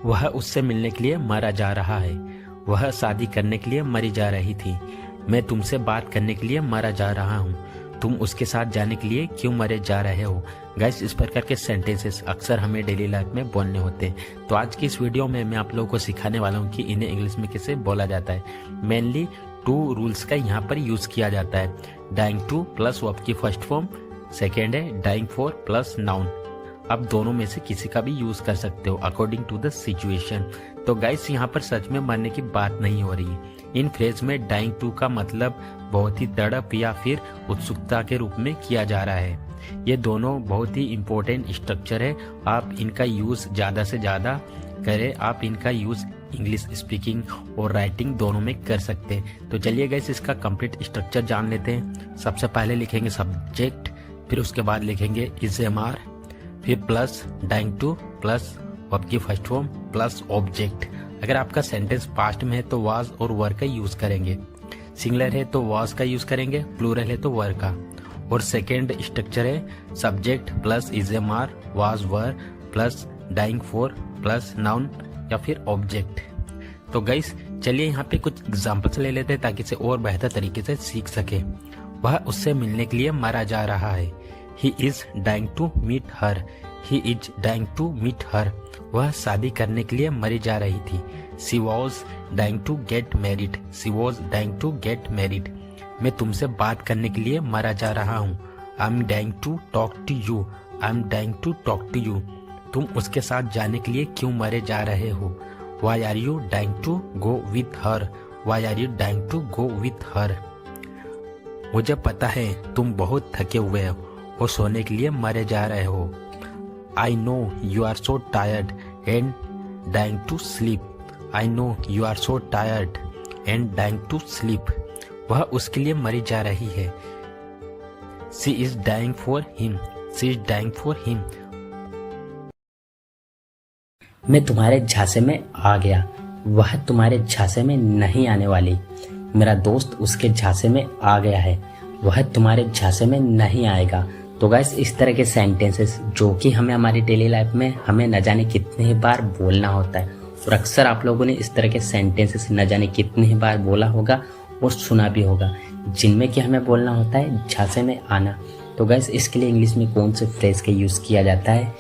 वह उससे मिलने के लिए मरा जा रहा है। वह शादी करने के लिए मरी जा रही थी। मैं तुमसे बात करने के लिए मरा जा रहा हूँ। तुम उसके साथ जाने के लिए क्यों मरे जा रहे हो। गाइस, इस प्रकार के सेंटेंसेस अक्सर हमें डेली लाइफ में बोलने होते हैं। तो आज की इस वीडियो में मैं आप लोगों को सिखाने वाला हूँ कि इन्हें इंग्लिश में कैसे बोला जाता है। मेनली 2 रूल्स का यहाँ पर यूज किया जाता है। डाइंग टू प्लस वर्ब की फर्स्ट फॉर्म, सेकेंड है डाइंग फॉर प्लस नाउन। आप दोनों में से किसी का भी यूज कर सकते हो अकॉर्डिंग टू द सिचुएशन। तो गाइस, यहाँ पर सच में मरने की बात नहीं हो रही है। इन फ्रेज में डाइंग टू का मतलब बहुत ही तड़प या फिर उत्सुकता के रूप में किया जा रहा है। ये दोनों बहुत ही इम्पोर्टेंट स्ट्रक्चर है। आप इनका यूज ज्यादा से ज्यादा करें। आप इनका यूज इंग्लिश स्पीकिंग और राइटिंग दोनों में कर सकते हैं। तो चलिए गाइस, इसका कंप्लीट स्ट्रक्चर जान लेते हैं। सबसे पहले लिखेंगे सब्जेक्ट, फिर उसके बाद लिखेंगे इज एम आर, फिर plus dying to plus verb की फर्स्ट फॉर्म प्लस ऑब्जेक्ट। अगर आपका सेंटेंस पास्ट में है तो वाज और वर का यूज करेंगे। सिंगुलर है तो वाज का यूज करेंगे, प्लूरल है तो वर का। और सेकेंड स्ट्रक्चर है subject plus is am are was were plus dying for plus noun या फिर ऑब्जेक्ट। तो गाइस, चलिए यहाँ पे कुछ एग्जांपल्स ले लेते हैं ताकि इसे और बेहतर तरीके से सीख सके। वह उससे मिलने के लिए मरा जा रहा है। He is dying to meet her. He is dying to meet her. वह शादी करने के लिए मरी जा रही थी। She was dying to get married. She was dying to get married. मैं तुमसे बात करने के लिए मरा जा रहा हूँ। I'm dying to talk to you. I'm dying to talk to you. तुम उसके साथ जाने के लिए क्यों मरे जा रहे हो। Why are you dying to go with her? Why are you dying to go with her? मुझे पता है तुम बहुत थके हुए हो और सोने के लिए मरे जा रहे हो। I know you are so tired and dying to sleep. I know you are so tired and dying to sleep. वह उसके लिए मरी जा रही है। She is dying for him. She is dying for him. मैं तुम्हारे झांसे में आ गया, वह तुम्हारे झांसे में नहीं आने वाली। मेरा दोस्त उसके झांसे में आ गया है, वह तुम्हारे झांसे में नहीं आएगा। तो गाइस, इस तरह के सेंटेंसेस जो कि हमें हमारी डेली लाइफ में हमें न जाने कितने ही बार बोलना होता है, और अक्सर आप लोगों ने इस तरह के सेंटेंसेस न जाने कितने ही बार बोला होगा और सुना भी होगा, जिनमें कि हमें बोलना होता है झांसे में आना। तो गाइस, इसके लिए इंग्लिश में कौन से फ्रेज का यूज़ किया जाता है,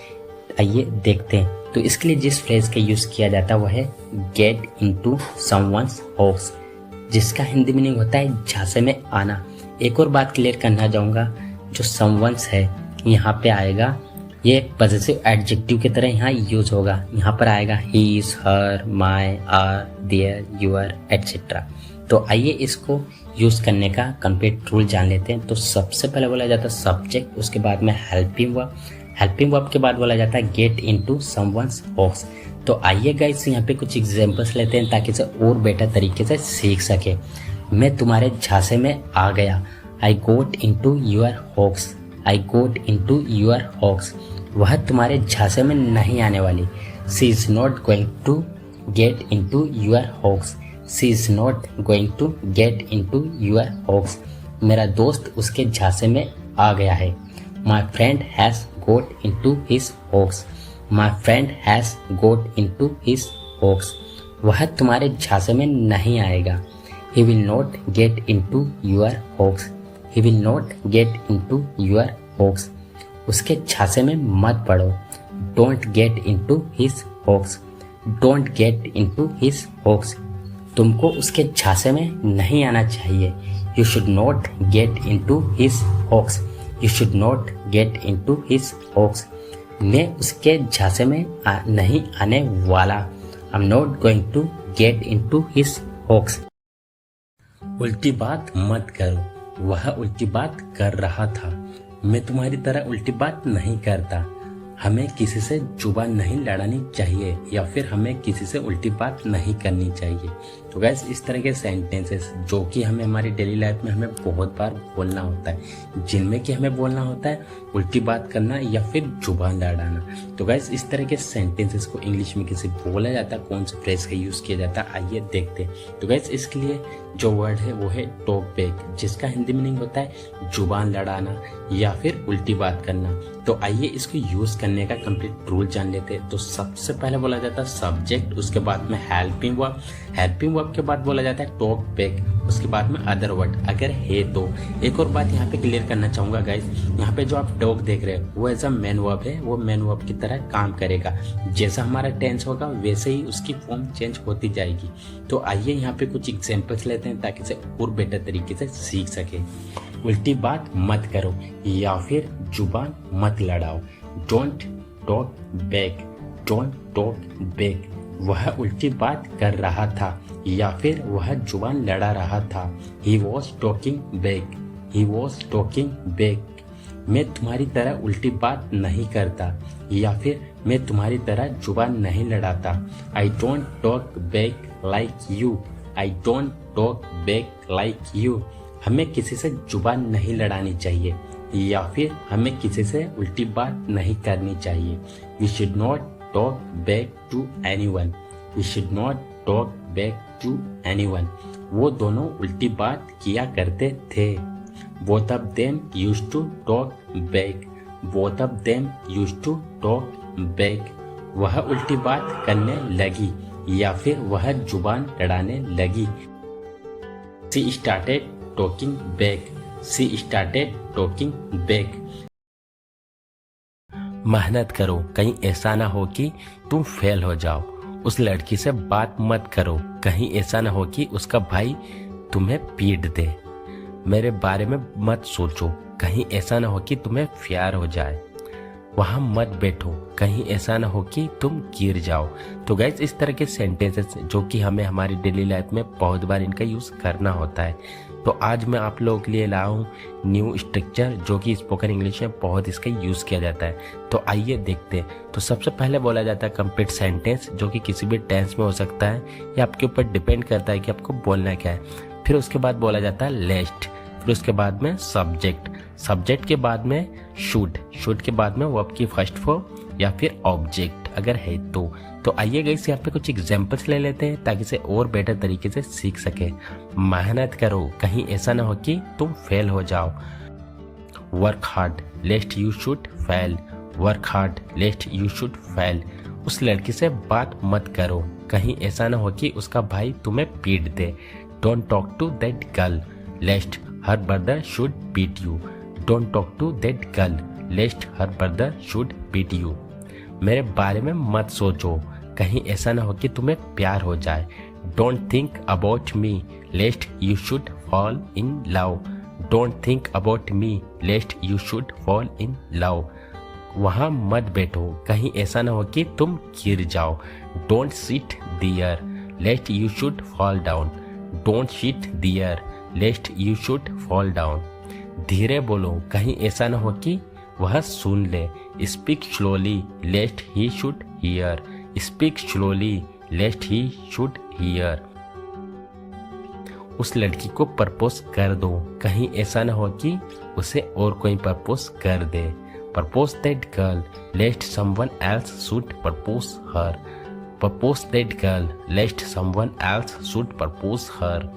आइए देखते हैं। तो इसके लिए जिस फ्रेज का यूज़ किया जाता है वह है गेट इनटू समवन्स हाउस, जिसका हिंदी मीनिंग होता है झांसे में आना। एक और बात क्लियर करना चाहूँगा, जो समवन्स है यहाँ पे आएगा, ये पॉजिटिव एडजेक्टिव की तरह यहाँ यूज होगा। यहाँ पर आएगा his, her, my, our, their, your etcetera. तो आइए इसको यूज करने का कंप्लीट रूल जान लेते हैं। तो सबसे पहले बोला जाता है सब्जेक्ट, उसके बाद में हेल्पिंग वर्ब, हेल्पिंग वर्ब के बाद बोला जाता है गेट इनटू समवन्स हाउस। तो आइए गाइस, यहाँ पे कुछ एग्जांपल्स लेते हैं ताकि इसे और बेटर तरीके से सीख सके। मैं तुम्हारे झांसे में आ गया। I got into your house. I got into your house. वह तुम्हारे झांसे में नहीं आने वाली। She is not going to get into your house. She is not going to get into your house. मेरा दोस्त उसके झांसे में आ गया है। My friend has got into his house. My friend has got into his house. वह तुम्हारे झांसे में नहीं आएगा। He will not get into your house. He will not get into your house. उसके झांसे में मत पड़ो। Don't get into his house. Don't get into his house. तुमको उसके झांसे में नहीं आना चाहिए। You should not get into his house. You should not get into his house. मैं उसके झांसे में नहीं आने वाला। I'm not going to get into his house. उल्टी बात मत करो, वह उल्टी बात कर रहा था। मैं तुम्हारी तरह उल्टी बात नहीं करता। हमें किसी से जुबान नहीं लड़ानी चाहिए या फिर हमें किसी से उल्टी बात नहीं करनी चाहिए। तो गाइस, इस तरह के सेंटेंसेस जो कि हमें हमारी डेली लाइफ में हमें बहुत बार बोलना होता है, जिनमें कि हमें बोलना होता है उल्टी बात करना या फिर जुबान लड़ाना। तो गाइस, इस तरह के सेंटेंसेस को इंग्लिश में कैसे बोला जाता है, कौन से फ्रेज का यूज किया जाता है, आइए देखते हैं। तो गाइस, इसके लिए जो वर्ड है वो है टॉक बैक, जिसका हिंदी मीनिंग होता है जुबान लड़ाना या फिर उल्टी बात करना। तो आइए इसको यूज करने का कंप्लीट रूल जान लेते हैं। तो सबसे पहले बोला जाता है सब्जेक्ट, उसके बाद में हेल्पिंग वर्ब, हेल्पिंग वर्ब के बाद बोला जाता है टॉक बैक, उसके बाद में अदर वर्ड अगर है तो। एक और बात यहाँ पे क्लियर करना चाहूंगा गाइस, यहाँ पे जो आप टॉक देख रहे हैं वो एज अ मेन वर्ब है, वो मेन वर्ब की तरह काम करेगा। जैसा हमारा टेंस होगा वैसे ही उसकी फॉर्म चेंज होती जाएगी। तो आइए यहाँ पे कुछ एग्जाम्पल्स लेते हैं ताकि इसे और बेटर तरीके से सीख सके। उल्टी बात मत करो या फिर जुबान मत लड़ाओ। Don't talk back, don't talk back. वह उल्टी बात कर रहा था या फिर वह जुबान लड़ा रहा था। He was talking back, he was talking back. मैं तुम्हारी तरह उल्टी बात नहीं करता या फिर मैं तुम्हारी तरह जुबान नहीं लड़ाता। I don't talk back like you, I don't talk back like you. हमें किसी से जुबान नहीं लड़ानी चाहिए या फिर हमें किसी से उल्टी बात नहीं करनी चाहिए। We should not talk back to anyone, we should not talk back to anyone. वो दोनों उल्टी बात किया करते थे। Both of them used to talk back, both of them used to talk back. वह उल्टी बात करने लगी या फिर वह जुबान लड़ाने लगी। She started talking back, she started talking back. मेहनत करो, कहीं ऐसा ना हो कि तुम फेल हो जाओ। उस लड़की से बात मत करो, कहीं ऐसा ना हो कि उसका भाई तुम्हें पीट दे। मेरे बारे में मत सोचो, कहीं ऐसा ना हो कि तुम्हें प्यार हो जाए। वहां मत बैठो, कहीं ऐसा ना हो कि तुम गिर जाओ। तो गाइस इस तरह के सेंटेंसेस जो कि हमें हमारी डेली लाइफ में बहुत बार इनका यूज करना होता है। तो आज मैं आप लोगों के लिए लाया हूँ न्यू स्ट्रक्चर जो कि स्पोकन इंग्लिश में बहुत इसका यूज किया जाता है। तो आइए देखते हैं। तो सबसे पहले बोला जाता है कंप्लीट सेंटेंस, जो कि किसी भी टेंस में हो सकता है या आपके ऊपर डिपेंड करता है कि आपको बोलना क्या है। फिर उसके बाद बोला जाता है लेस्ट, फिर उसके बाद में सब्जेक्ट, सब्जेक्ट के बाद में शुड, शुड के बाद में वर्ब की फर्स्ट फॉर्म या फिर ऑब्जेक्ट अगर है तो। आइए गाइस यहाँ पे कुछ एग्जांपल्स ले लेते हैं ताकि इसे और बेटर तरीके से सीख सके। मेहनत करो, कहीं ऐसा ना हो कि तुम फेल हो जाओ। Work hard लेस्ट you should fail, work hard लेस्ट you should fail. उस लड़की से बात मत करो, कहीं ऐसा ना हो कि उसका भाई तुम्हें पीट दे। Don't talk to that girl lest her brother should beat you, don't talk to that girl lest her brother should beat you. मेरे बारे में मत सोचो, कहीं ऐसा ना हो कि तुम्हें प्यार हो जाए। Don't think about me लेस्ट you should fall in love, don't think about me लेस्ट you should fall in love. वहां मत बैठो, कहीं ऐसा ना हो कि तुम गिर जाओ। Don't sit there lest you should fall down, don't sit there lest you should fall down. धीरे बोलो, कहीं ऐसा ना हो कि वह सुन ले। Speak slowly lest he should hear, speak slowly lest he should hear. उस लड़की को प्रपोज कर दो, कहीं ऐसा ना हो कि उसे और कोई प्रपोज कर दे। Propose that girl lest someone else should propose her, propose that girl lest someone else should propose her.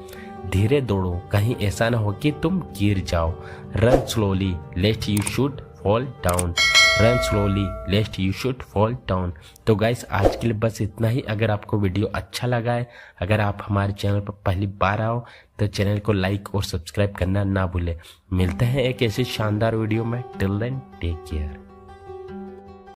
धीरे दौड़ो, कहीं ऐसा ना हो कि तुम गिर जाओ। Run slowly लेस्ट you should fall down, run slowly लेस्ट you should fall down. तो गाइस आज के लिए बस इतना ही। अगर आपको वीडियो अच्छा लगा है, अगर आप हमारे चैनल पर पहली बार आओ तो चैनल को लाइक और सब्सक्राइब करना ना भूलें। मिलते हैं एक ऐसी शानदार वीडियो में। Till then take care.